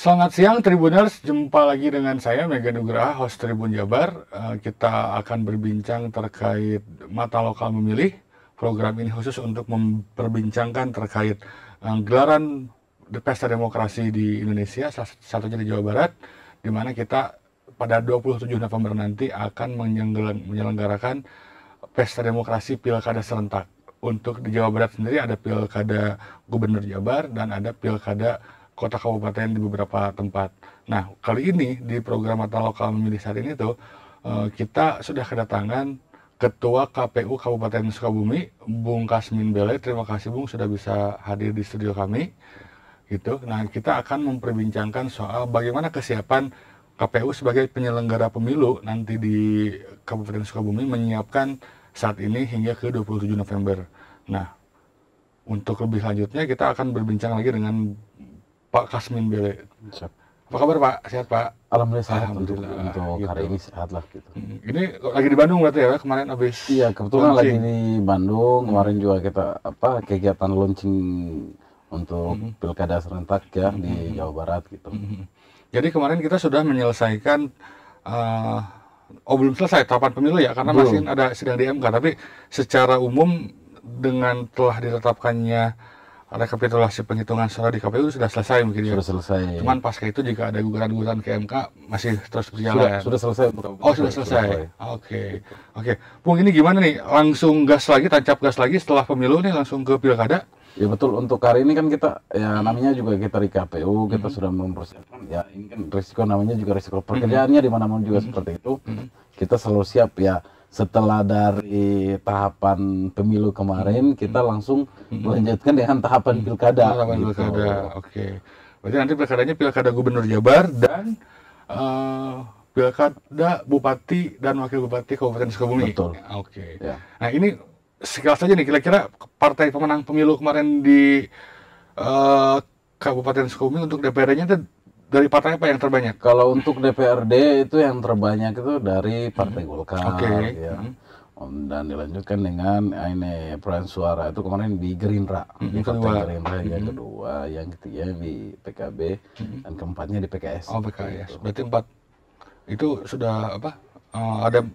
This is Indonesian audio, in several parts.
Selamat siang Tribuners, jumpa lagi dengan saya Mega Nugraha, host Tribun Jabar. Kita akan berbincang terkait mata lokal memilih. Program ini khusus untuk memperbincangkan terkait gelaran Pesta Demokrasi di Indonesia, salah satunya di Jawa Barat, di mana kita pada 27 November nanti akan menyelenggarakan Pesta Demokrasi Pilkada serentak. Untuk di Jawa Barat sendiri ada Pilkada Gubernur Jabar dan ada Pilkada kota kabupaten di beberapa tempat. Nah, kali ini di program mata lokal memilih saat ini tuh kita sudah kedatangan Ketua KPU Kabupaten Sukabumi, Bung Kasmin Bele. Terima kasih Bung sudah bisa hadir di studio kami. Gitu. Nah, kita akan memperbincangkan soal bagaimana kesiapan KPU sebagai penyelenggara pemilu nanti di Kabupaten Sukabumi menyiapkan saat ini hingga ke 27 November. Nah, untuk lebih lanjutnya kita akan berbincang lagi dengan Pak Kasmin Bele. Siap. Apa kabar Pak? Sehat Pak? Alhamdulillah sehat. Alhamdulillah, untuk gitu. hari ini sehat lah gitu. Ini lagi di Bandung berarti ya, kemarin habis. Iya, kebetulan launching. lagi di Bandung. Kemarin juga kita kegiatan launching untuk pilkada serentak ya di Jawa Barat gitu. Jadi kemarin kita sudah menyelesaikan belum selesai tahapan pemilu ya, karena Belum. masih ada sidang di MK, tapi secara umum dengan telah ditetapkannya rekapitulasi penghitungan suara di KPU sudah selesai mungkin ya. Sudah selesai. Cuman pasca itu jika ada gugatan-gugatan ke MK masih terus berjalan. sudah selesai. Oh, sudah selesai. Oke. Bung, ini gimana nih? Langsung gas lagi, tancap gas lagi setelah pemilu nih langsung ke pilkada? Ya betul, untuk hari ini kan kita ya namanya juga kita di KPU, kita sudah mempersiapkan ya ini kan risiko, namanya juga risiko pekerjaannya di mana-mana juga seperti itu. Kita selalu siap ya. Setelah dari tahapan pemilu kemarin, kita langsung melanjutkan dengan tahapan pilkada. Tahapan gitu. pilkada. Oke. Berarti nanti pilkadanya pilkada Gubernur Jabar dan pilkada Bupati dan Wakil Bupati Kabupaten Sukabumi. Betul. Oke. Ya. Nah, ini sekilas saja nih, kira-kira partai pemenang pemilu kemarin di Kabupaten Sukabumi untuk DPRD-nya itu dari partai apa yang terbanyak? Kalau untuk DPRD itu yang terbanyak itu dari Partai Golkar, Oke. ya. Dan dilanjutkan dengan ini perolehan suara itu kemarin di Gerindra, di Partai kedua. Gerindra yang kedua, yang ketiga di PKB, dan keempatnya di PKS. Oh, PKS. Berarti 4 itu sudah apa? Ada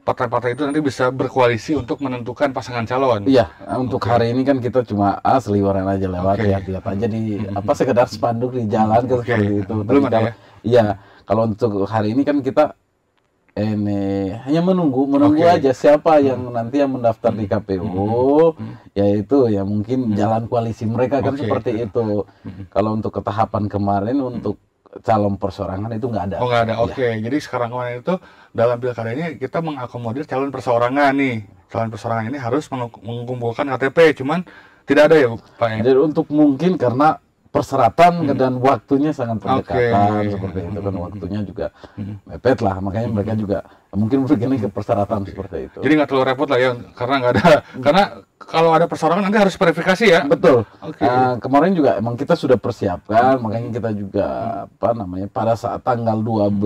partai-partai itu nanti bisa berkoalisi untuk menentukan pasangan calon. Iya, untuk hari ini kan kita cuma seliweran aja lewat, Oke. lihat aja di sekedar spanduk di jalan kan seperti itu. Belum Tapi ada kalau, ya? Iya, kalau untuk hari ini kan kita ini hanya menunggu Oke. aja siapa yang nanti yang mendaftar di KPU, yaitu ya mungkin jalan koalisi mereka kan Oke. seperti itu. Kalau untuk ketahapan kemarin untuk calon persorangan itu nggak ada. Oh, nggak ada. Iya. Oke. Jadi sekarang kemarin itu dalam pilkada ini kita mengakomodir calon perseorangan nih. Calon perseorangan ini harus mengumpulkan KTP, cuman tidak ada ya Pak ya? Jadi untuk mungkin karena persyaratan dan waktunya sangat berdekatan, seperti itu kan, waktunya juga mepet lah, makanya mereka juga mungkin begini ke persyaratan seperti itu. Jadi nggak terlalu repot lah ya, karena nggak ada, karena kalau ada perseorangan nanti harus verifikasi ya. Betul. Oke. Kemarin juga emang kita sudah persiapkan, makanya kita juga pada saat tanggal 12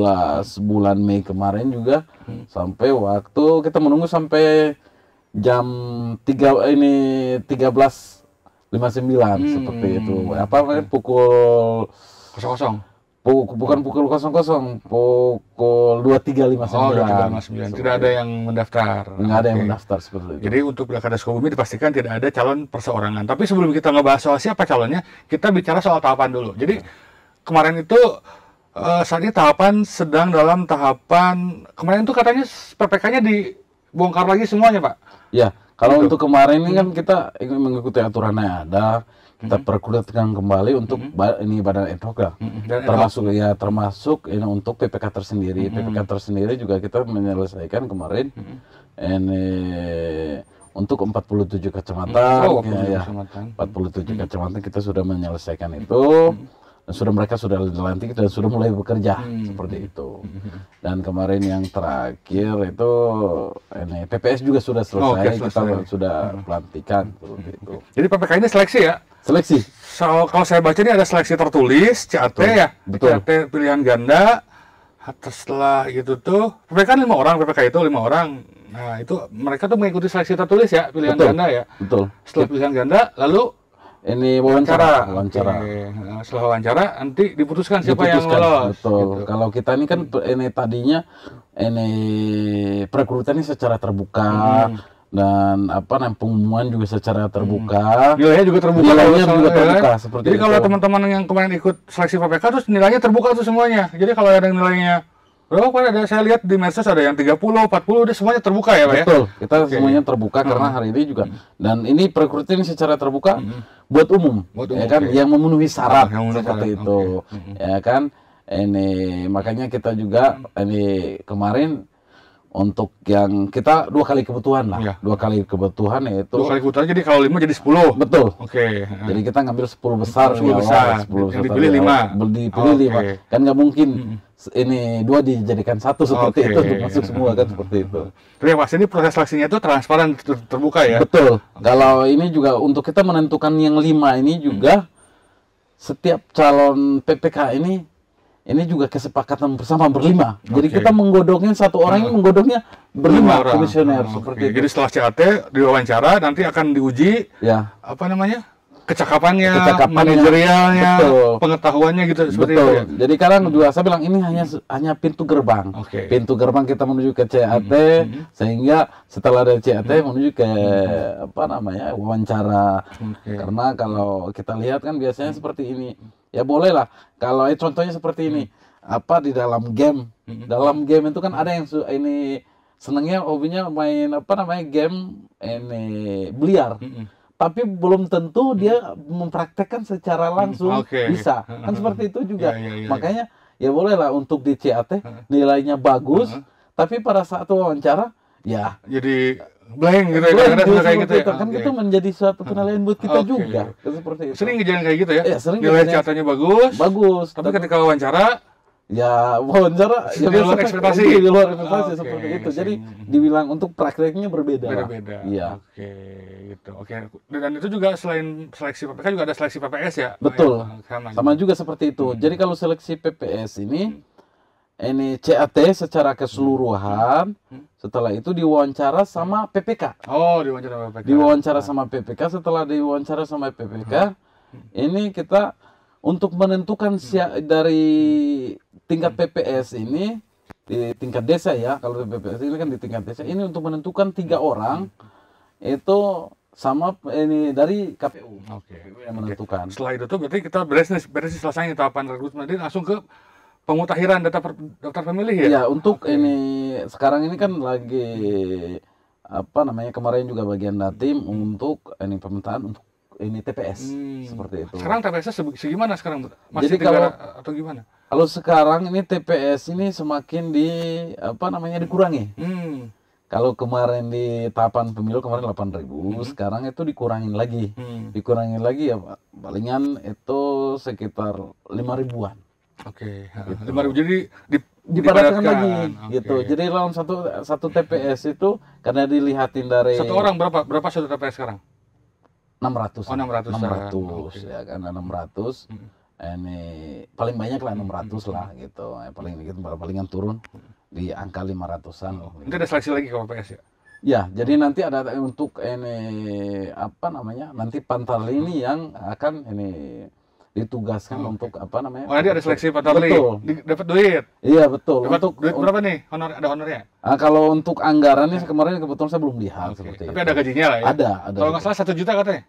bulan Mei kemarin juga sampai waktu kita menunggu sampai jam 13.59 seperti itu. Pukul Kosong. bukan pukul 00, pukul 23.59. Oh, 23.59. Tidak ada yang mendaftar. Nggak ada yang Oke. mendaftar seperti itu. Jadi untuk pilkada Sukabumi dipastikan tidak ada calon perseorangan. Tapi sebelum kita ngebahas soal siapa calonnya, kita bicara soal tahapan dulu. Jadi kemarin itu saat ini tahapan sedang dalam tahapan, kemarin itu katanya PPK-nya dibongkar lagi semuanya Pak. Ya, kalau Gitu. untuk kemarin ini kan kita ingin mengikuti aturannya ada, kita perkuliahkan kembali untuk ini badan ad hoc ya. Dan termasuk ini untuk PPK tersendiri. PPK tersendiri juga kita menyelesaikan kemarin ini untuk 47 kecamatan, Oh, ya, 47 kecamatan kita sudah menyelesaikan itu. Dan mereka sudah dilantik dan sudah mulai bekerja seperti itu. Dan kemarin yang terakhir itu ini PPS juga sudah selesai, Oke, kita selesai. sudah pelantikan seperti itu. Jadi PPK ini seleksi ya? Seleksi. Kalau saya baca ini ada seleksi tertulis, CAT ya? Betul. CAT pilihan ganda. Setelah gitu tuh, PPK kan 5 orang, PPK itu 5 orang. Nah itu mereka tuh mengikuti seleksi tertulis ya, pilihan Betul. ganda ya? Betul. Setelah pilihan ganda, lalu ini wawancara. Oke. Nah, setelah wawancara nanti diputuskan siapa yang Diputuskan, lolos. betul. Gitu. Kalau kita ini kan ini tadinya ini perekrutan ini secara terbuka dan apa namanya pengumuman juga secara terbuka. Nilainya juga terbuka. Nilainya kalau juga soalnya, terbuka kan. seperti Jadi itu. kalau teman-teman yang kemarin ikut seleksi PPK terus nilainya terbuka tuh semuanya. Jadi kalau ada yang nilainya berapa Pak? Ada saya lihat di medsos ada yang 30, 40 udah semuanya terbuka ya Pak ya? Betul, kita semuanya terbuka karena hari ini juga dan ini perekrutan secara terbuka buat umum, ya kan, yang memenuhi syarat yang memenuhi seperti syarat, itu, ya kan. Ini makanya kita juga ini kemarin untuk yang kita 2 kali kebutuhan lah, Iya. 2 kali kebutuhan yaitu 2 kali kebutuhan jadi kalau 5 jadi 10. betul. Oke. Jadi kita ngambil 10 besar, 10 ya, besar. 10 Yang besar dipilih tadi, 5. dipilih 5. Oke. Kan nggak mungkin ini 2 dijadikan 1 seperti Oke. itu untuk masuk semua kan seperti itu. Tapi yang pasti ini proses seleksinya itu transparan terbuka ya. Betul. Kalau ini juga untuk kita menentukan yang 5 ini juga setiap calon PPK ini juga kesepakatan bersama berlima. Jadi Oke. kita menggodongin satu orang ini menggodongnya berlima orang. komisioner Oke. seperti itu. Jadi setelah CAT diwawancara nanti akan diuji Ya, apa namanya? Kecakapannya, Kecakapannya. manajerialnya, Betul. pengetahuannya gitu seperti betul. itu ya. Jadi kadang juga saya bilang ini hanya pintu gerbang. Oke. Pintu gerbang kita menuju ke CAT sehingga setelah dari CAT menuju ke apa namanya? wawancara. Oke. Karena kalau kita lihat kan biasanya seperti ini. Ya boleh lah. Kalau contohnya seperti ini. Apa di dalam game. Dalam game itu kan ada yang ini senangnya hobinya main apa namanya game ini biliar. Tapi belum tentu dia mempraktekkan secara langsung Oke. bisa. Kan seperti itu juga. Ya, ya, ya, Makanya ya bolehlah untuk di CAT nilainya bagus, tapi pada saat wawancara ya Jadi blank gitu ya, blank kadang-kadang dia suka kayak gitu seperti ya. itu. Kan Oke. itu menjadi suatu penilaian buat kita Oke. juga. Kan seperti itu. Sering kejadian kayak gitu ya. Iya, sering Nilai kejadian. catanya bagus, Bagus. tapi ketika wawancara ya wawancara ya Di luar biasa ekspektasi. di luar ekspektasi Oke, seperti itu. sih. Jadi dibilang untuk prakteknya berbeda lah. beda-beda. Iya. Oke, gitu. Oke. Dan itu juga selain seleksi PPK juga ada seleksi PPS ya? Betul. Sama. Sama juga seperti itu. Jadi kalau seleksi PPS ini CAT secara keseluruhan, setelah itu diwawancara sama PPK. Oh, diwawancara PPK. Diwawancara sama PPK, setelah diwawancara sama PPK, ini kita untuk menentukan dari tingkat PPS ini di tingkat desa ya, kalau PPS ini kan di tingkat desa ini untuk menentukan 3 orang itu sama ini dari KPU. Oke. KPU yang menentukan. Setelah itu tuh berarti kita beres selesai nih tahapan rekrutmen, nanti langsung ke pemutakhiran daftar pemilih ya? Iya, untuk ini sekarang ini kan lagi apa namanya kemarin juga bagian Datim untuk ini pemetaan untuk ini TPS seperti itu. Sekarang TPS segimana sekarang? Masih Jadi kalau atau gimana? Kalau sekarang ini TPS ini semakin apa namanya dikurangi. Kalau kemarin di tahapan pemilu kemarin 8.000, sekarang itu dikurangin lagi. Dikurangin lagi ya palingan itu sekitar 5.000-an. Oke. Gitu. 5.000 jadi Dipadatkan lagi Oke. gitu. Jadi dalam satu TPS itu karena dilihatin dari Satu orang berapa satu TPS sekarang? 600. Oh, 600. 600 Oke. ya kan 600. Ini paling banyak lah 600 lah gitu. Paling dikit palingan turun di angka 500-an. Nanti ada seleksi lagi ke PPS ya? Ya, jadi nanti ada untuk ini apa namanya? Nanti Pantarli ini yang akan ini ditugaskan untuk apa namanya? Oh, nanti ada seleksi Pantarli. Betul. Dapat duit. Iya, betul. Dapat Untuk duit berapa nih? Ada honornya? kalau untuk anggarannya kemarin kebetulan saya belum lihat Oke. seperti Tapi itu. ada gajinya lah ya? Ada. Kalau nggak salah 1 juta katanya?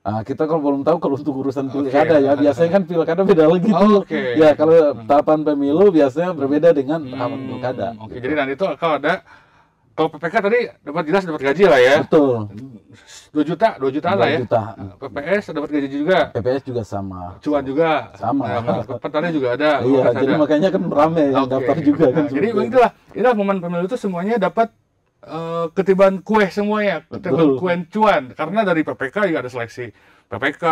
Kita kalau belum tahu kalau untuk urusan Oke. pilkada ya, biasanya kan pilkada beda lagi tuh. Oke. Ya, kalau tahapan pemilu biasanya berbeda dengan tahapan pilkada. Oke, gitu. jadi nanti itu kalau PPK tadi dapat jelas dapat gaji lah ya. Betul. 2 juta lah 2 ya. juta. PPS dapat gaji juga. PPS juga sama. Cuan juga. Sama. Petani juga ada. Iya, Lukas jadi ada. makanya kan rame yang Oke. daftar juga kan. Jadi seperti itu. inilah momen pemilu itu semuanya dapat ketiban kue semuanya, ketiban Betul. kue cuan. Karena dari PPK juga ada seleksi. PPK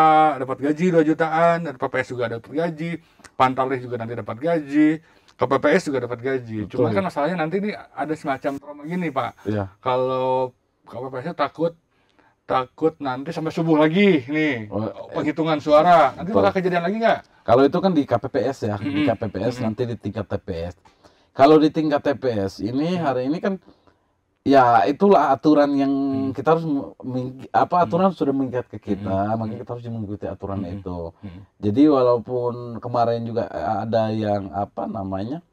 dapat gaji 2 jutaan, dan PPS juga dapat gaji, Pantarlih juga nanti dapat gaji, KPPS juga dapat gaji. Betul. Cuma kan masalahnya nanti ini ada semacam trauma gini Pak. Iya. Kalau KPPS takut nanti sampai subuh lagi nih penghitungan suara. Nanti Betul. bakal kejadian lagi nggak? Kalau itu kan di KPPS ya, di KPPS nanti di tingkat TPS. Kalau di tingkat TPS ini hari ini kan Ya itulah aturan yang Hmm. kita harus Hmm. aturan sudah mengikat ke Hmm. kita, makanya kita harus mengikuti aturan Hmm. itu. Hmm. Jadi walaupun kemarin juga ada yang apa namanya,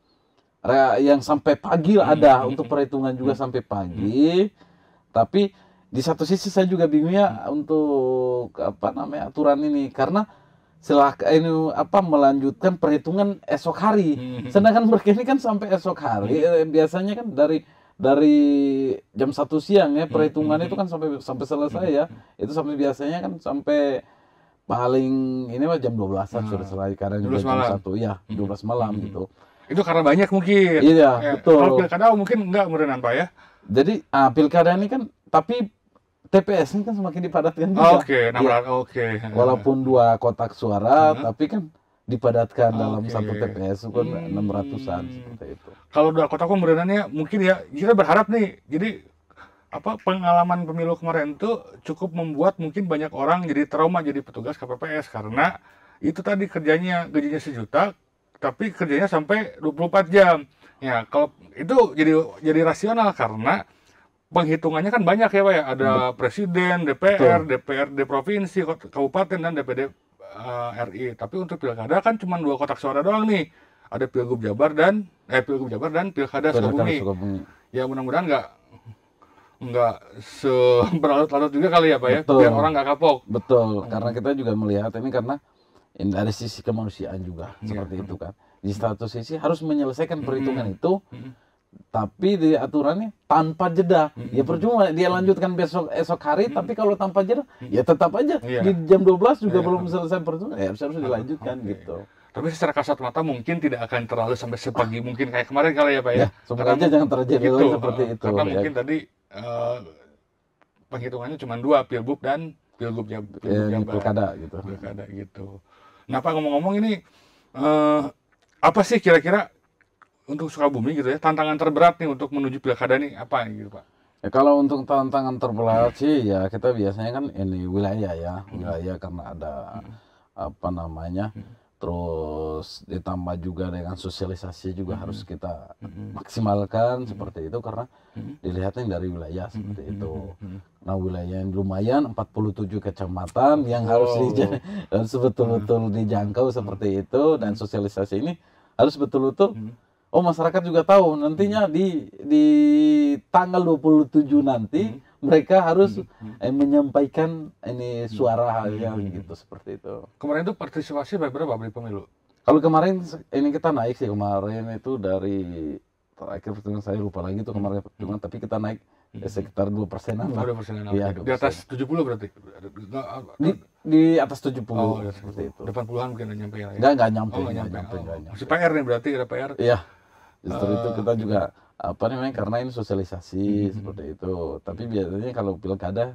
yang sampai pagi lah Hmm. ada, Hmm. untuk perhitungan juga Hmm. sampai Hmm. pagi. Tapi di satu sisi saya juga Hmm. bingungnya untuk apa namanya aturan ini, karena setelah ini apa melanjutkan perhitungan esok hari. Hmm. Sedangkan mereka ini kan sampai esok hari, Hmm. biasanya kan dari jam 1 siang ya Hmm. perhitungan itu kan sampai sampai selesai Hmm. ya. Itu sampai biasanya kan sampai paling ini mah jam 12-an sudah Nah, selesai, kadang juga 12 jam malam. 1 ya, Hmm. 12 malam Hmm. gitu. Itu karena banyak mungkin. Iya, Kalau betul. pilkada mungkin enggak merenan Pak ya. Jadi pilkada ini kan, tapi TPS ini kan semakin dipadatkan juga. Oke, Iya. 600. Oke. Walaupun 2 kotak suara, Heeh. tapi kan dipadatkan dalam Oke. satu TPS itu kan 600-an Hmm. seperti itu. Kalau udah kota merenannya mungkin ya kita berharap nih. Jadi apa pengalaman pemilu kemarin itu cukup membuat mungkin banyak orang jadi trauma jadi petugas KPPS karena itu tadi kerjanya gajinya 1 juta tapi kerjanya sampai 24 jam. Ya, kalau itu jadi rasional karena penghitungannya kan banyak ya Pak ya. Ada Bet- presiden, DPR, Betul. DPRD provinsi, kabupaten dan DPD RI. Tapi untuk pilkada kan cuma 2 kotak suara doang nih. Ada Pilgub Jabar dan Pilkada Pilkada Sukabumi. Sukabumi. Ya mudah-mudahan nggak seberlarut-larut juga kali ya Pak ya, biar Betul. orang nggak kapok. Betul, karena kita juga melihat ini karena ini dari sisi kemanusiaan juga Iya. seperti itu kan. Di satu sisi harus menyelesaikan perhitungan Mm-mm. itu, Mm-mm. tapi di aturannya tanpa jeda. Ya percuma dia lanjutkan esok hari, tapi kalau tanpa jeda, ya tetap aja Iya. di jam 12 juga Iya. belum selesai perhitungan, ya harus dilanjutkan Oke. gitu. Tapi secara kasat mata mungkin tidak akan terlalu sampai sepagi mungkin kayak kemarin kali ya Pak ya. Ya, semoga aja jangan terjadi gitu, lagi seperti itu. karena Ya. mungkin tadi penghitungannya cuma 2, Pilgub dan Pilgub Di Jabar. pilkada gitu. Pilkada gitu. Nah Pak ngomong-ngomong ini apa sih kira-kira untuk Sukabumi gitu ya tantangan terberat nih untuk menuju pilkada nih apa gitu Pak? Ya, kalau untuk tantangan terberat sih ya kita biasanya kan ini wilayah ya, wilayah karena ada apa namanya, terus ditambah juga dengan sosialisasi juga harus kita maksimalkan seperti itu karena dilihatnya dari wilayah seperti itu. Nah wilayah yang lumayan 47 kecamatan yang harus harus betul-betul dijangkau seperti itu, dan sosialisasi ini harus betul-betul. Oh masyarakat juga tahu nantinya di tanggal 27 nanti mereka harus menyampaikan ini suara yang gitu seperti itu. Kemarin itu partisipasi berapa di pemilu? Kalau kemarin ini kita naik sih, kemarin itu dari terakhir pertemuan saya lupa lagi tuh kemarin pertemuan, tapi kita naik sekitar 2%-an lah. 2%. Iya, Di atas 70 berarti? Di atas 70 Oh, seperti itu. 80-an mungkin nggak nyampe ya? Enggak nyampe, Oh, nggak enggak nyampe. nyampe, enggak nyampe. Masih PR nih berarti ada PR. Iya. Justru itu kita juga apa namanya, karena ini sosialisasi seperti itu. Tapi biasanya kalau pilkada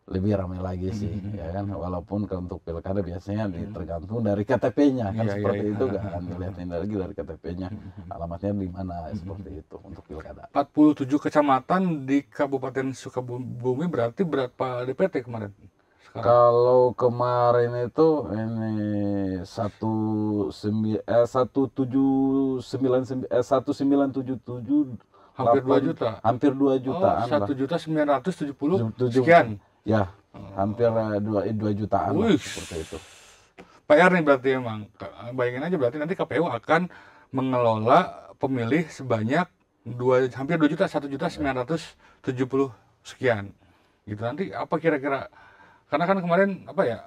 lebih ramai lagi sih, ya kan. Walaupun kalau untuk pilkada biasanya tergantung dari KTP-nya kan, Iya, seperti iya. itu kan. Dilihatin lagi dari KTP-nya, alamatnya di mana seperti itu untuk pilkada. 47 kecamatan di Kabupaten Sukabumi berarti berapa DPT kemarin? Sekarang? Kalau kemarin itu ini 1977 Hampir 2 juta. hampir 2 jutaan lah. 1.970 sekian. Ya, hampir 2 jutaan lah, Wih. seperti itu. PR nih berarti emang. Bayangin aja berarti nanti KPU akan mengelola pemilih sebanyak hampir 2 juta, 1.970 sekian. Gitu nanti apa kira-kira? Karena kan kemarin apa ya?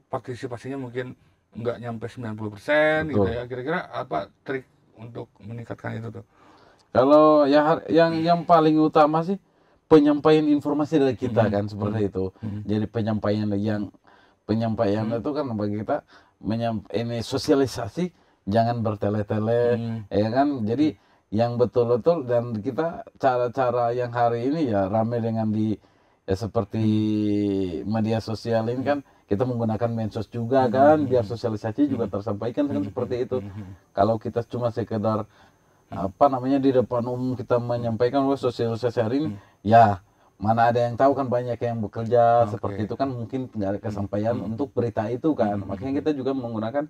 Partisipasinya mungkin nggak nyampe 90% gitu Betul. ya. Kira-kira apa trik untuk meningkatkan itu tuh? Kalau yang paling utama sih penyampaian informasi dari kita kan seperti itu. Jadi penyampaian itu kan bagi kita ini sosialisasi, jangan bertele-tele, ya kan. Jadi yang betul-betul, dan kita cara-cara yang hari ini ya ramai dengan seperti media sosial ini kan, kita menggunakan medsos juga kan, biar sosialisasi juga tersampaikan kan seperti itu. Kalau kita cuma sekedar apa namanya di depan umum kita menyampaikan sosialisasi hari ini, ya mana ada yang tahu kan, banyak yang bekerja seperti itu kan, mungkin nggak ada kesampaian untuk berita itu kan. Makanya kita juga menggunakan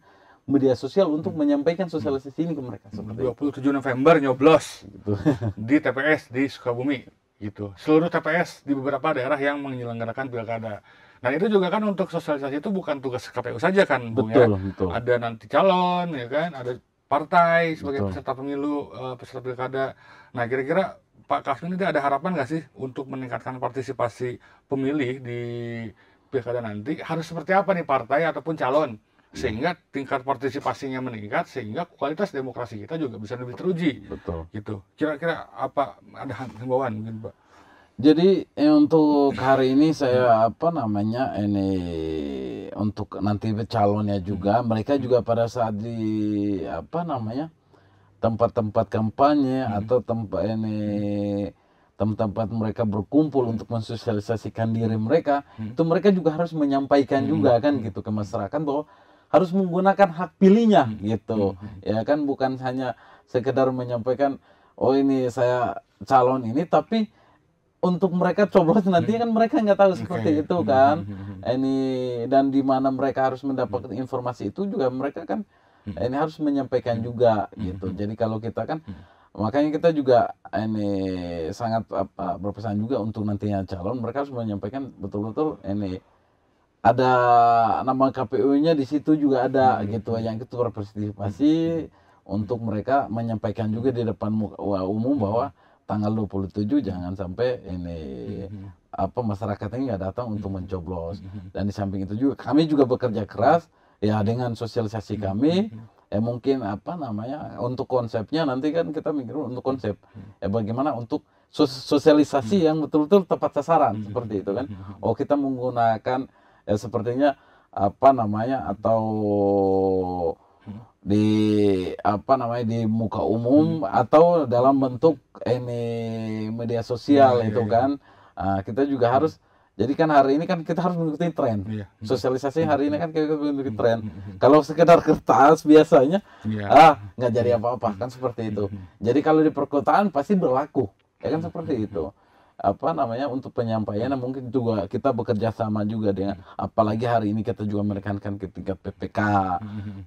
media sosial untuk menyampaikan sosialisasi ini ke mereka seperti itu. 27 November nyoblos Gitu. di TPS di Sukabumi gitu. Seluruh TPS di beberapa daerah yang menyelenggarakan pilkada. Nah itu juga kan untuk sosialisasi itu bukan tugas KPU saja kan, Bung ya. Betul. Ada nanti calon ya kan, ada partai sebagai Betul. peserta pemilu, peserta pilkada. Nah kira-kira Pak Kaffi ini ada harapan nggak sih untuk meningkatkan partisipasi pemilih di pilkada nanti? Harus seperti apa nih partai ataupun calon sehingga tingkat partisipasinya meningkat, sehingga kualitas demokrasi kita juga bisa lebih teruji. Betul. Gitu. Kira-kira apa ada himbauan mungkin Pak? Jadi untuk hari ini saya ini untuk nanti calonnya juga mereka juga pada saat di tempat-tempat kampanye atau tempat-tempat mereka berkumpul untuk mensosialisasikan diri mereka, itu mereka juga harus menyampaikan juga kan gitu ke masyarakat bahwa harus menggunakan hak pilihnya gitu. Ya kan, bukan hanya sekedar menyampaikan oh ini saya calon ini, tapi untuk mereka coblos nanti kan mereka nggak tahu seperti itu kan. Ini dan di mana mereka harus mendapatkan informasi itu juga mereka kan ini harus menyampaikan juga gitu. Jadi kalau kita kan makanya kita juga ini sangat berpesan juga untuk nantinya calon mereka harus menyampaikan betul-betul ini ada nama KPU-nya di situ juga ada gitu yang itu berpartisipasi untuk mereka menyampaikan juga di depan umum bahwa tanggal 27 jangan sampai ini masyarakat ini nggak datang untuk mencoblos. Dan di samping itu juga kami juga bekerja keras ya dengan sosialisasi kami mungkin untuk konsepnya nanti kan kita mikir untuk konsep bagaimana untuk sosialisasi yang betul-betul tepat sasaran seperti itu kan. Oh kita menggunakan sepertinya atau di di muka umum atau dalam bentuk ini media sosial itu kan. Kita juga harus jadi kan hari ini kan kita harus mengikuti tren. Sosialisasi hari ini kan kita mengikuti tren. Kalau sekedar kertas biasanya nggak jadi apa-apa kan seperti itu. Jadi kalau di perkotaan pasti berlaku ya kan seperti itu. Untuk penyampaian mungkin juga kita bekerja sama juga dengan apalagi hari ini kita juga menekankan ke tingkat PPK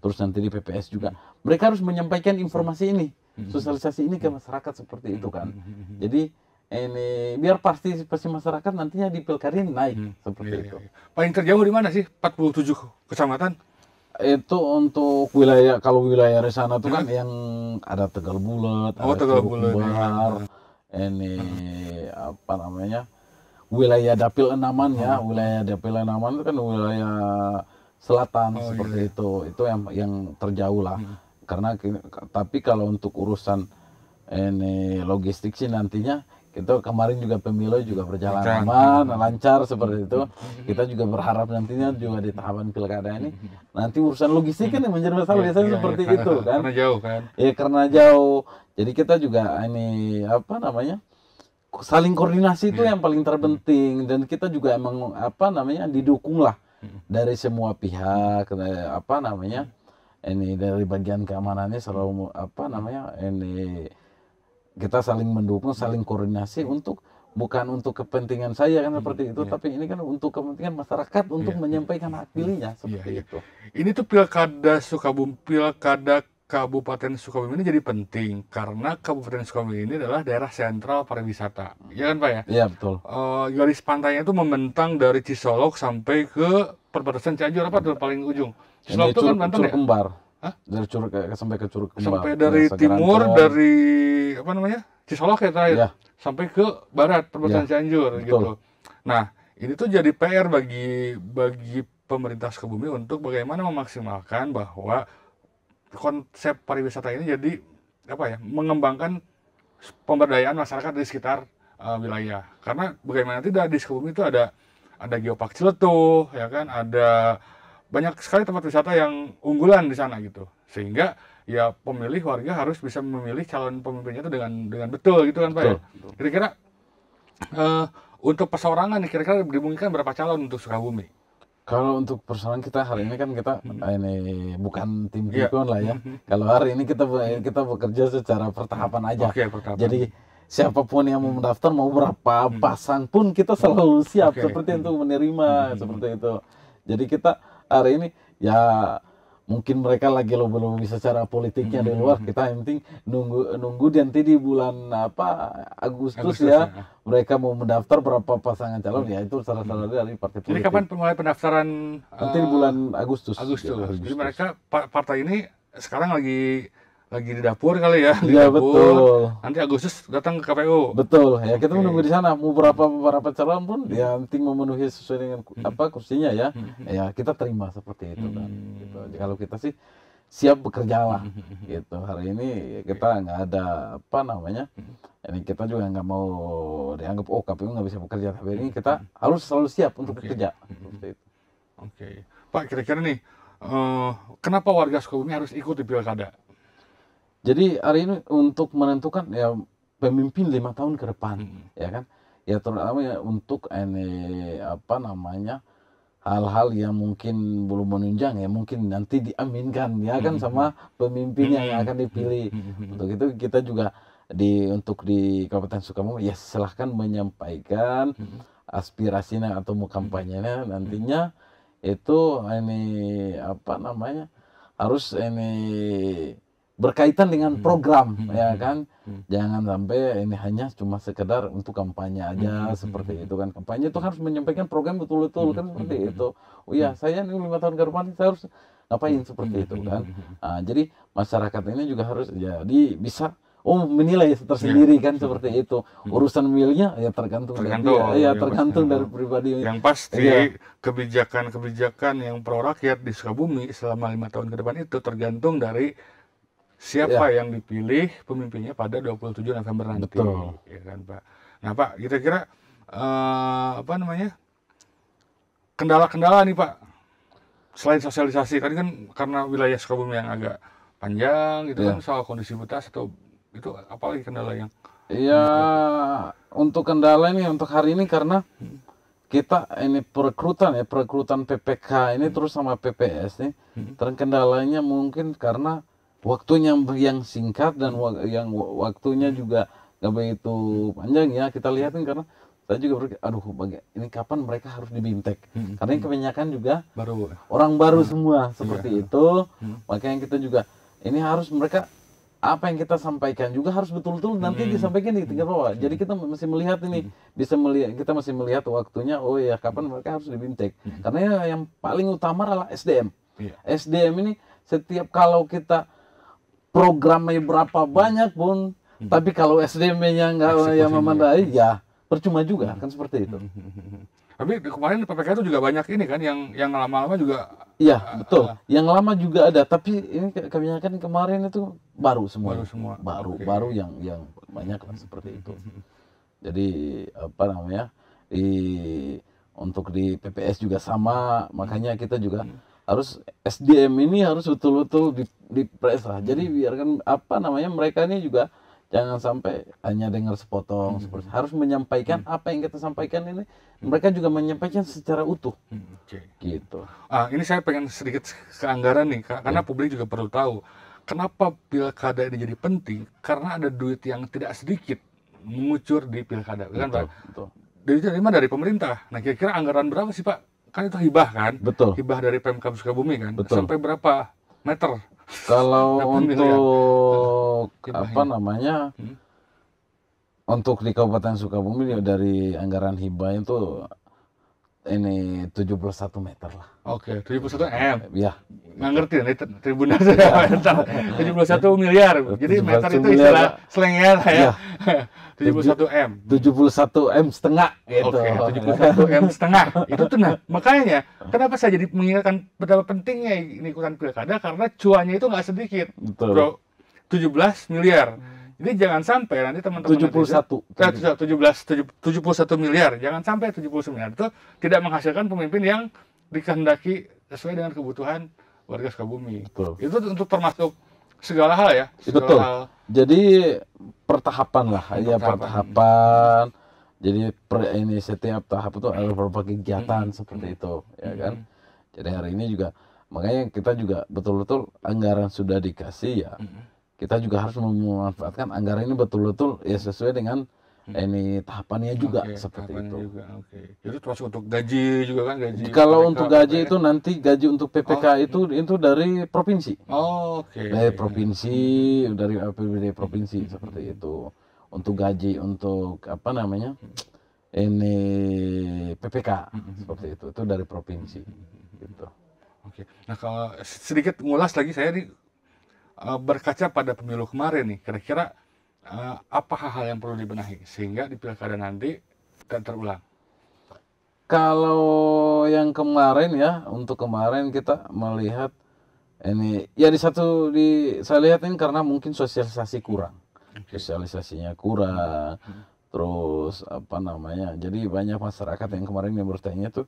terus nanti di PPS juga mereka harus menyampaikan informasi ini sosialisasi ini ke masyarakat seperti itu kan. Jadi ini biar partisipasi masyarakat nantinya di pilkada ini naik seperti itu. Paling terjauh di mana sih 47 kecamatan? Itu untuk wilayah, kalau wilayah di sana tuh kan yang ada Tegal Bulat, ada Tegal Curug Bulat, Kembar, ini wilayah Dapil Enaman ya, wilayah Dapil Enaman itu kan wilayah selatan seperti itu yang terjauh lah. Karena tapi kalau untuk urusan ini logistik sih nantinya kita kemarin juga pemilu juga berjalan aman, lancar seperti itu. Kita juga berharap nantinya juga di tahapan pilkada ini nanti urusan logistik kan yang menjadi masalah biasanya seperti itu kan. Karena jauh kan. Ya karena jauh. Jadi kita juga ini saling koordinasi itu yang paling terpenting dan kita juga emang didukung lah dari semua pihak ini dari bagian keamanannya selalu ini kita saling mendukung, saling koordinasi untuk bukan untuk kepentingan saya kan seperti itu, tapi ini kan untuk kepentingan masyarakat untuk menyampaikan hak pilihnya seperti itu. Ini tuh pilkada Kabupaten Sukabumi ini jadi penting karena Kabupaten Sukabumi ini adalah daerah sentral pariwisata, ya kan Pak ya? Iya betul. Garis pantainya itu membentang dari Cisolok sampai ke perbatasan Cianjur apa tuh paling ujung? Cisolok itu kan Banten ya? Kembar. Dari Curug sampai ke Curug Kembar. Sampai dari timur dari Cisolok ya terakhir sampai ke barat perbatasan Cianjur gitu. Nah ini tuh jadi PR bagi pemerintah Sukabumi untuk bagaimana memaksimalkan bahwa konsep pariwisata ini jadi mengembangkan pemberdayaan masyarakat di sekitar wilayah. Karena bagaimana tidak di Sukabumi itu ada Geopark Ciletuh ya kan, ada banyak sekali tempat wisata yang unggulan di sana gitu, sehingga ya pemilih warga harus bisa memilih calon pemimpinnya itu dengan betul gitu kan Pak ya. Kira-kira untuk perseorangan nih kira-kira dimungkinkan berapa calon untuk Sukabumi? Kalau untuk persoalan kita hari ini kan kita ini bukan tim pikun lah ya. Kalau hari ini kita bekerja secara pertahapan aja. Jadi siapapun yang mau mendaftar mau berapa pasang pun kita selalu siap seperti untuk menerima seperti itu. Jadi kita hari ini ya mungkin mereka lagi lobi-lobi secara politiknya di luar, kita yang penting nunggu nanti di bulan Agustus ya, mereka mau mendaftar berapa pasangan calon, ya itu salah satu dari partai politik. Jadi kapan mulai pendaftaran? Nanti di bulan Agustus. Agustus. Jadi mereka partai ini sekarang lagi di dapur kali ya, di Iya, dapur. betul. Nanti Agustus datang ke KPU. Betul, ya kita menunggu di sana. Mau berapa calon pun, ya penting memenuhi sesuai dengan kursinya ya. Ya kita terima seperti itu kan. Gitu. Jadi kalau kita sih siap bekerja lah, gitu. Hari ini kita nggak ada ini kita juga nggak mau dianggap KPU nggak bisa bekerja. Tapi ini kita harus selalu siap untuk bekerja. Seperti itu. Oke, Pak, kira-kira nih, kenapa warga Sukabumi harus ikut di pilkada? Jadi hari ini untuk menentukan ya pemimpin 5 tahun ke depan, ya kan? Ya terutama ya untuk ini hal-hal yang mungkin belum menunjang ya mungkin nanti diaminkan ya kan sama pemimpin yang akan dipilih. Untuk itu kita juga untuk di Kabupaten Sukabumi ya silahkan menyampaikan aspirasinya atau mau kampanyenya nantinya itu harus berkaitan dengan program ya kan, jangan sampai ini hanya cuma sekedar untuk kampanye aja seperti itu kan. Kampanye itu harus menyampaikan program betul-betul kan seperti itu. Oh ya saya ini 5 tahun ke depan saya harus ngapain seperti itu kan. Nah, jadi masyarakat ini juga harus jadi bisa menilai tersendiri kan seperti itu. Urusan milnya ya tergantung dari pribadi. Yang pasti kebijakan yang pro rakyat di Sukabumi selama 5 tahun ke depan itu tergantung dari siapa yang dipilih pemimpinnya pada 27 November nanti. Betul. Ya kan, Pak. Nah, Pak, kira-kira kendala-kendala nih, Pak. Selain sosialisasi, tadi kan karena wilayah Sukabumi yang agak panjang gitu kan, soal kondisivitas atau itu apalagi kendala yang? Iya, untuk kendala ini untuk hari ini karena kita ini perekrutan PPK ini terus sama PPS nih, terkendalanya mungkin karena waktunya yang singkat dan yang waktunya juga nggak begitu panjang ya. Kita lihatin karena saya juga ini kapan mereka harus dibintek, karena yang kebanyakan juga orang baru semua seperti itu. Makanya kita juga ini harus mereka apa yang kita sampaikan juga harus betul-betul nanti disampaikan di tingkat bawah. Jadi kita masih melihat ini kita masih melihat waktunya kapan mereka harus dibintek, karena yang paling utama adalah SDM. SDM ini setiap kalau kita programnya berapa banyak pun, tapi kalau SDM-nya nggak yang memadai, ya percuma juga kan seperti itu. Tapi kemarin PPK itu juga banyak ini kan, yang lama-lama juga. Iya betul, yang lama juga ada, tapi ini kebanyakan kemarin itu baru semua. Baru yang banyak kan seperti itu. Jadi untuk di PPS juga sama, makanya kita juga harus SDM ini harus betul-betul dipres lah. Jadi biarkan mereka ini juga jangan sampai hanya dengar sepotong, harus menyampaikan apa yang kita sampaikan ini. Mereka juga menyampaikan secara utuh. Gitu. Ini saya pengen sedikit ke anggaran nih, karena publik juga perlu tahu kenapa pilkada ini jadi penting, karena ada duit yang tidak sedikit mengucur di pilkada, kan Pak? Betul. Dari pemerintah. Nah, kira-kira anggaran berapa sih Pak? Kan itu hibah kan? Betul. Hibah dari Pemkab Sukabumi kan? Betul. Sampai berapa meter? Kalau untuk untuk di Kabupaten Sukabumi dari anggaran hibah itu ini 71 meter lah. Oke, 71 M. Ya. Nggak ngerti nih Tribunnya saya meter. 71 miliar. Jadi meter itu istilah slangnya ya. 71 M. 71 M setengah gitu. Oke, 71 M setengah. Itu tuh makanya kenapa saya jadi mengingatkan betapa pentingnya ini ikutan pilkada, karena cuannya itu nggak sedikit. Betul. Bro, 17 miliar. Jadi jangan sampai nanti teman-teman 71 miliar, jangan sampai 79 itu tidak menghasilkan pemimpin yang dikehendaki sesuai dengan kebutuhan warga Sukabumi. Betul. Itu untuk termasuk segala hal ya. Betul. Jadi pertahapan lah, pertahapan. Jadi ini setiap tahap itu ada beberapa kegiatan seperti itu, ya kan. Jadi hari ini juga makanya kita juga betul-betul anggaran sudah dikasih ya. Kita juga harus memanfaatkan anggaran ini betul-betul ya sesuai dengan ini tahapannya juga Oke, seperti tahapannya itu. juga. Oke. Itu termasuk untuk gaji juga kan, gaji Kalau mereka untuk apa gaji ya? itu nanti gaji untuk PPK itu dari provinsi. Oh, oke. Dari provinsi, dari APBD provinsi seperti itu. Untuk gaji untuk apa namanya? Ini PPK seperti itu dari provinsi gitu. Oke. Nah, kalau sedikit ngulas lagi saya berkaca pada pemilu kemarin nih, kira-kira apa hal-hal yang perlu dibenahi sehingga di pilkada nanti tidak terulang? Kalau yang kemarin ya, untuk kemarin kita melihat ini ya saya lihat ini karena mungkin sosialisasi kurang. Sosialisasinya kurang. Terus apa namanya? Jadi banyak masyarakat yang kemarin yang bertanya tuh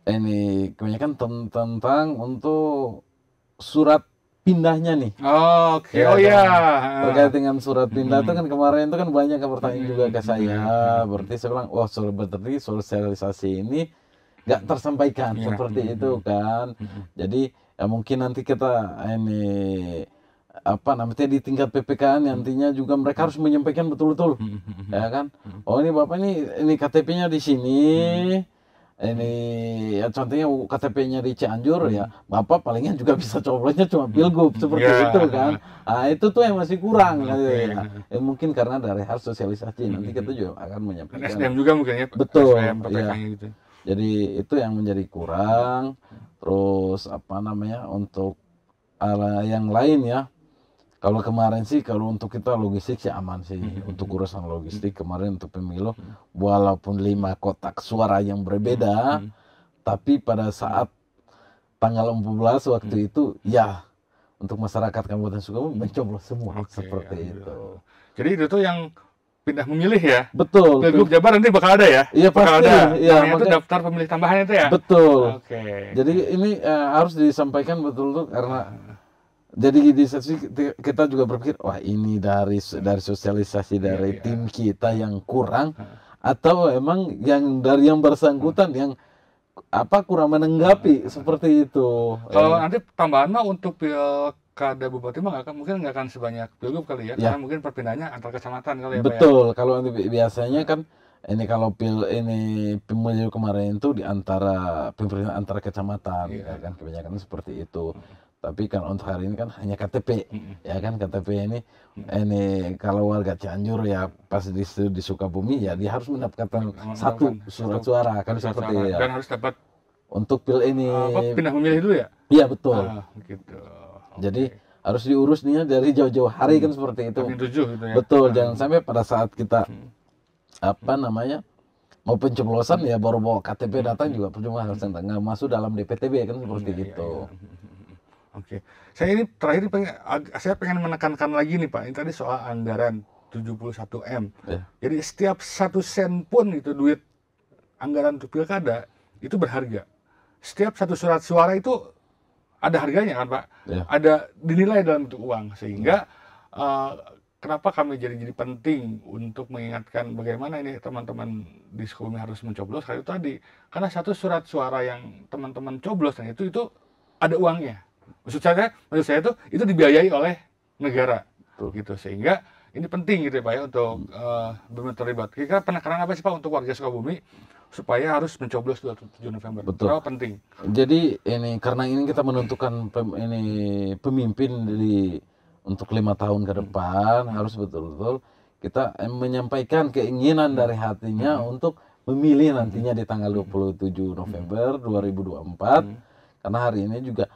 ini kebanyakan tentang untuk surat pindahnya nih. Oke, Ya oh ya. kan? Terkait dengan surat pindah itu kan kemarin itu kan banyak yang bertanya juga ke saya. Berarti saya bilang, wah berarti sosialisasi ini nggak tersampaikan seperti itu kan. Jadi ya mungkin nanti kita ini apa namanya di tingkat PPK nantinya juga mereka harus menyampaikan betul-betul, ya kan? Oh ini bapak ini KTP-nya di sini. Ini ya contohnya KTP-nya di Cianjur ya bapak palingnya juga bisa coblosnya cuma pilgub seperti itu kan. Nah itu tuh yang masih kurang gitu ya. Mungkin karena dari harus sosialisasi nanti kita juga akan menyampaikan. SDM juga mungkin ya, betul SDM ya. PPK-nya gitu. Jadi itu yang menjadi kurang. Terus apa namanya untuk yang lain ya. Kalau kemarin sih kalau untuk kita logistik sih aman sih. Untuk urusan logistik kemarin untuk pemilu walaupun 5 kotak suara yang berbeda, tapi pada saat tanggal 14 waktu itu ya untuk masyarakat Kabupaten Sukabumi mencoblos semua seperti itu. Jadi itu tuh yang pindah memilih ya. Betul. Pilgub Jabar nanti bakal ada ya? Iya pasti. Ada. Iya, itu daftar pemilih tambahan itu ya? Betul. Oke. Jadi ini harus disampaikan betul karena jadi di sisi kita juga berpikir wah ini dari sosialisasi dari tim kita yang kurang atau emang yang dari yang bersangkutan yang apa kurang menanggapi seperti itu. Kalau nanti tambahan mah untuk pilkada bupati mah mungkin nggak akan sebanyak pilgub kali ya, karena mungkin perpindahannya antar kecamatan kali ya. Betul. Kalau nanti biasanya kan ini kalau pemilu kemarin itu di antara pemerintahan antara kecamatan ya kan kebanyakan seperti itu. Tapi kan untuk hari ini kan hanya KTP, ya kan KTP ini kalau warga Cianjur ya pas di Sukabumi ya dia harus mendapatkan satu surat suara kan seperti ya. Dan harus dapat untuk pindah memilih dulu ya? Iya betul. Gitu. Jadi harus diurus nih dari jauh-jauh hari kan seperti itu. Gitu ya? Betul, jangan sampai pada saat kita apa namanya mau pencoblosan ya baru bawa KTP datang juga percuma nggak masuk dalam DPTB kan seperti itu. Oke, saya ini terakhir saya pengen menekankan lagi nih Pak, ini tadi soal anggaran 71M. Jadi setiap 1 sen pun itu duit anggaran untuk pilkada itu berharga. Setiap 1 surat suara itu ada harganya kan Pak, ada dinilai dalam bentuk uang sehingga kenapa kami jadi penting untuk mengingatkan bagaimana ini teman-teman di Sukabumi harus mencoblos kayak itu tadi, karena 1 surat suara yang teman-teman coblos dan itu ada uangnya. Maksud saya itu dibiayai oleh negara, gitu sehingga ini penting gitu ya Pak ya untuk benar terlibat. Kira-kira penekanan apa sih Pak untuk warga Sukabumi supaya harus mencoblos 27 November? Betul. Kenapa penting? Jadi karena ini kita menentukan pemimpin untuk 5 tahun ke depan harus betul-betul kita menyampaikan keinginan dari hatinya untuk memilih nantinya di tanggal 27 November 2024 karena hari ini juga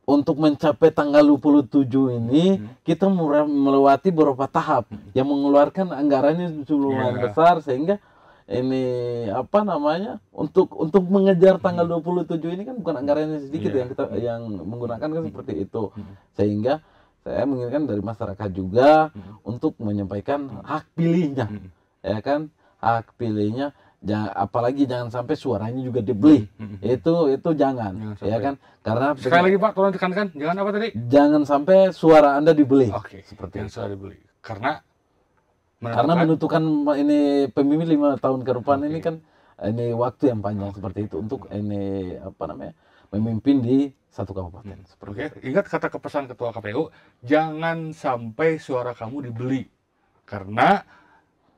untuk mencapai tanggal 27 ini kita melewati beberapa tahap yang mengeluarkan anggarannya lumayan besar sehingga ini apa namanya untuk mengejar tanggal 27 ini kan bukan anggarannya sedikit yang menggunakan kan seperti itu sehingga saya menginginkan dari masyarakat juga untuk menyampaikan hak pilihnya ya kan hak pilihnya apalagi jangan sampai suaranya juga dibeli itu jangan ya kan karena sekali lagi Pak tolong tekankan jangan apa tadi jangan sampai suara Anda dibeli seperti yang suara dibeli karena menentukan ini pemimpin 5 tahun ke depan ini kan ini waktu yang panjang seperti itu untuk ini apa namanya memimpin di satu kabupaten ingat kata kepesan ketua KPU jangan sampai suara kamu dibeli karena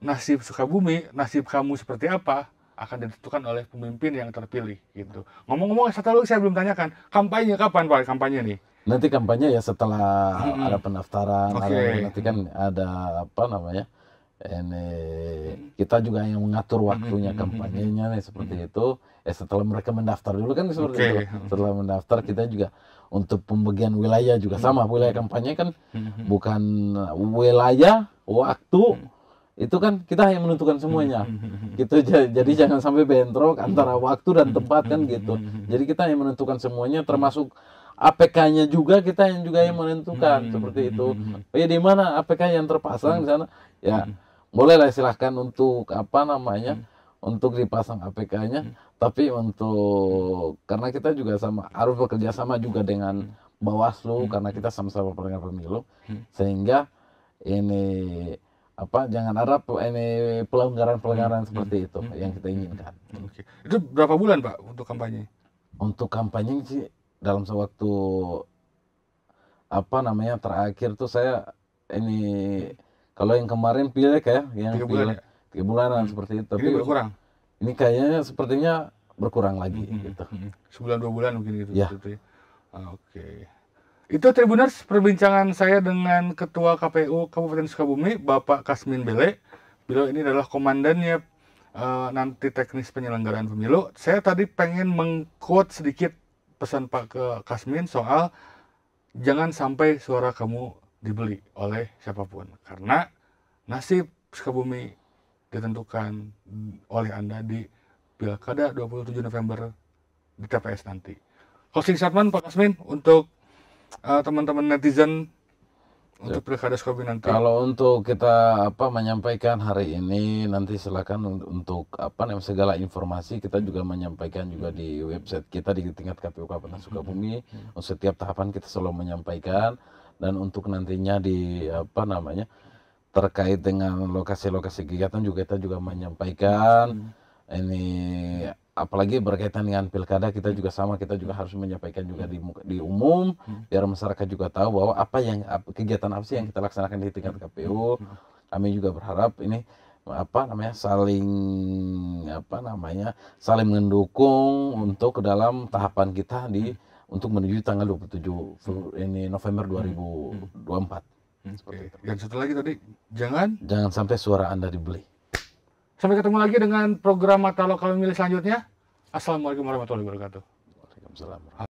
nasib Sukabumi, nasib kamu seperti apa akan ditentukan oleh pemimpin yang terpilih gitu. Ngomong-ngomong, satu lagi saya belum tanyakan, kampanye kapan Pak? Kampanye nih? Nanti kampanye ya setelah ada pendaftaran, Oke. nanti kan ada apa namanya, ini kita juga yang mengatur waktunya kampanyenya nih seperti itu. Setelah mereka mendaftar dulu kan seperti Oke. itu. Setelah mendaftar kita juga untuk pembagian wilayah juga sama. Wilayah kampanye kan bukan wilayah, waktu, itu kan kita yang menentukan semuanya. Gitu, jadi jangan sampai bentrok antara waktu dan tempat kan gitu. Jadi kita yang menentukan semuanya, termasuk APK-nya juga kita yang menentukan seperti itu. Ya di mana APK yang terpasang di sana, ya bolehlah silahkan untuk apa namanya, untuk dipasang APK-nya. Tapi untuk karena kita juga harus bekerja sama juga dengan Bawaslu karena kita sama-sama penyelenggara pemilu, sehingga ini apa, jangan ada ini pelanggaran seperti itu yang kita inginkan. Oke. Itu berapa bulan Pak untuk kampanye? Untuk kampanye sih dalam sewaktu apa namanya terakhir tuh saya ini, kalau yang kemarin pileg ya, yang 3 bulan ya? 3 bulanan seperti itu. Tapi Ini berkurang? ini kayaknya sepertinya berkurang lagi gitu. Sebulan 2 bulan mungkin gitu. Ya. Gitu ya. Oke. Itu Tribuners perbincangan saya dengan Ketua KPU Kabupaten Sukabumi, Bapak Kasmin Bele. Beliau ini adalah komandannya nanti teknis penyelenggaraan pemilu. Saya tadi pengen meng-quote sedikit pesan Pak ke Kasmin soal jangan sampai suara kamu dibeli oleh siapapun. Karena nasib Sukabumi ditentukan oleh Anda di Pilkada 27 November di TPS nanti. Closing statement Pak Kasmin untuk teman-teman netizen untuk Pilkada Sukabumi nanti. Kalau untuk kita apa menyampaikan hari ini, nanti silakan untuk apa namanya segala informasi kita juga menyampaikan juga di website kita di tingkat KPU Kabupaten Sukabumi. Setiap tahapan kita selalu menyampaikan, dan untuk nantinya di apa namanya terkait dengan lokasi-lokasi kegiatan juga kita juga menyampaikan. Ini apalagi berkaitan dengan pilkada kita juga harus menyampaikan juga di umum biar masyarakat juga tahu bahwa kegiatan apa sih yang kita laksanakan di tingkat KPU. Kami juga berharap ini apa namanya saling mendukung untuk ke dalam tahapan kita untuk menuju tanggal 27 ini November 2024. Oke. Dan satu lagi tadi, jangan sampai suara Anda dibeli. Sampai ketemu lagi dengan program Mata Lokal Memilih selanjutnya. Assalamualaikum warahmatullahi wabarakatuh. Waalaikumsalam.